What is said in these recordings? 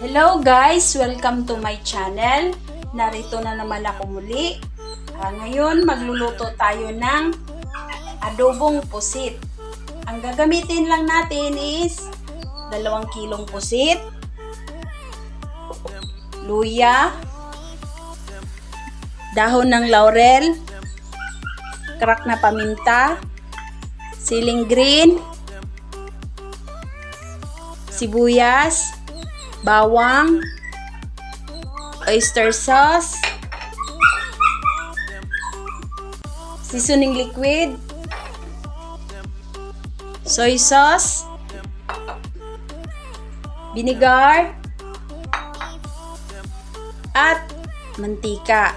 Hello guys! Welcome to my channel. Narito na naman ako muli. Ngayon magluluto tayo ng adobong pusit. Ang gagamitin lang natin is 2 kilong pusit, luya, dahon ng laurel, crack na paminta, siling green, sibuyas, bawang, oyster sauce, seasoning liquid, soy sauce, vinegar, at mantika.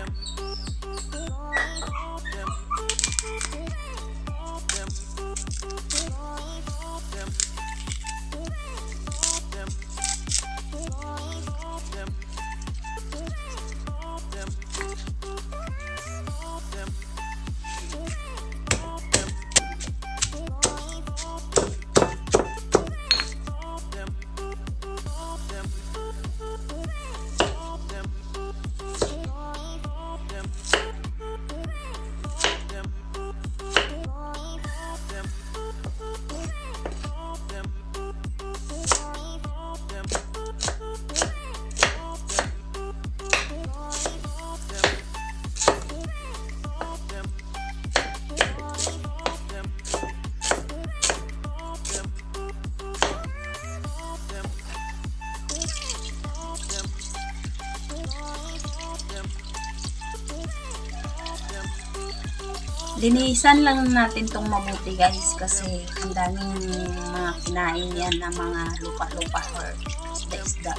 Linisan lang natin tong mabuti guys kasi ang daming mga kinain yan na mga lupa-lupa or isda-isda.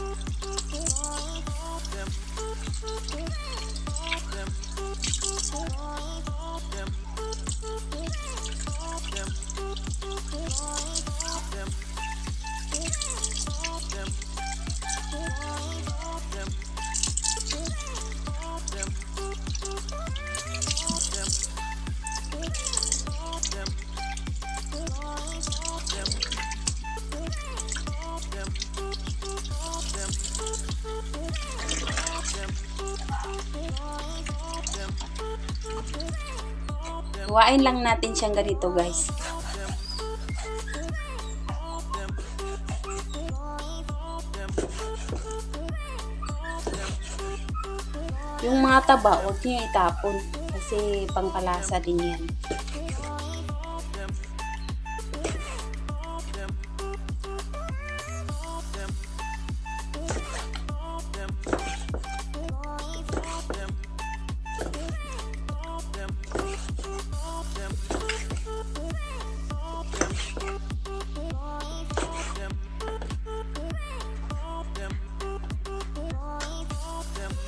Huwain lang natin siyang ganito guys. Yung mga taba, huwag niyo itapon kasi pangpalasa din yan.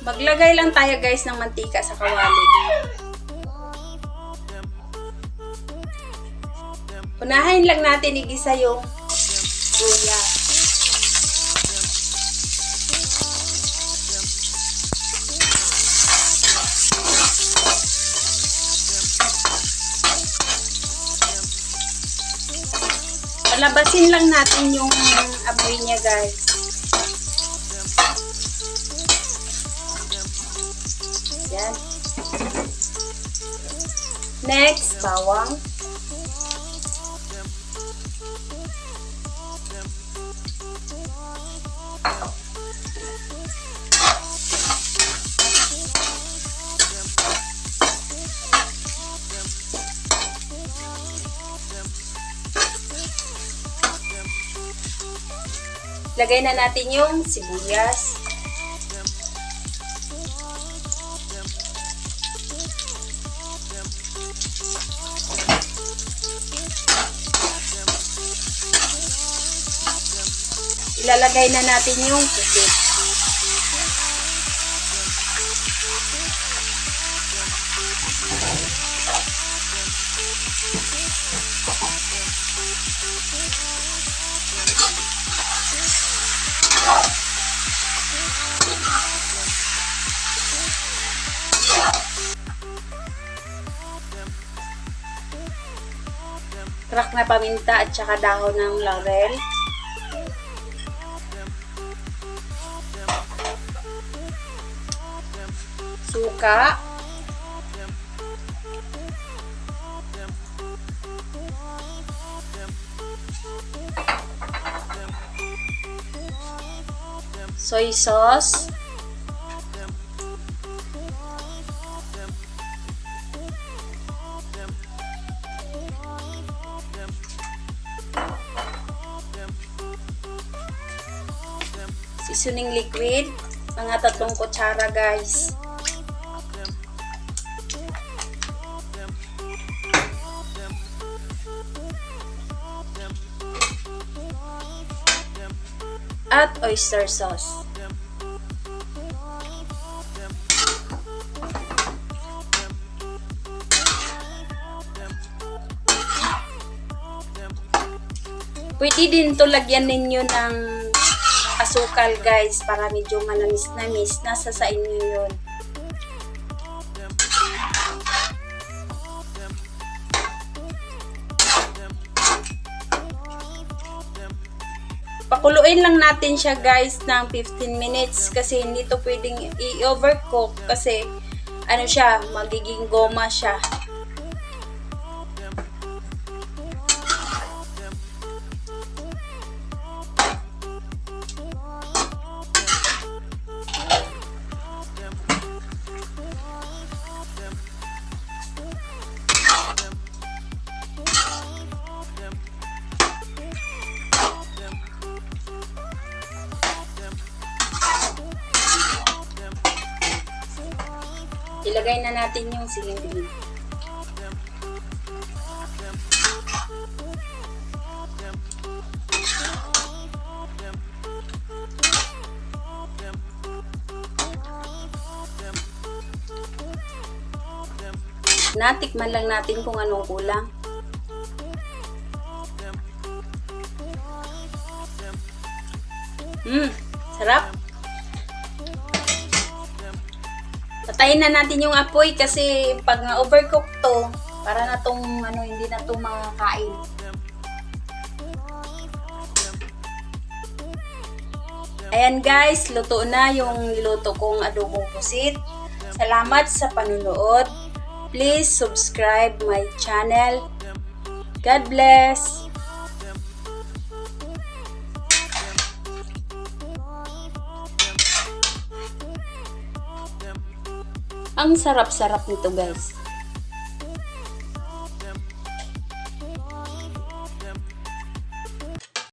Maglagay lang tayo guys ng mantika sa kawali. Unahin lang natin igisa yung luya. Palabasin lang natin yung amoy niya guys. Yan. Next, bawang. Lagay na natin yung sibuyas. Ilalagay na natin yung pusit. Crack na paminta at saka dahon ng laurel. suka, soy sauce, seasoning liquid, mga 3 kutsara guys. At oyster sauce. Pwede din to lagyan ninyo ng asukal guys para medyo manamis-namis. Nasa sa inyo yun. Pakuluin lang natin siya guys ng 15 minutes kasi hindi to pwedeng i-overcook kasi ano siya, magiging goma siya. Ilagay na natin yung siling-siling. Natikman lang natin kung anong kulang. Sarap. Patayin na natin yung apoy kasi pag na-overcook to, para na tong hindi na to makakain. Ayan guys, luto na yung niluto kong adobong pusit. Salamat sa panunood. Please subscribe my channel. God bless. Ang sarap-sarap nito guys.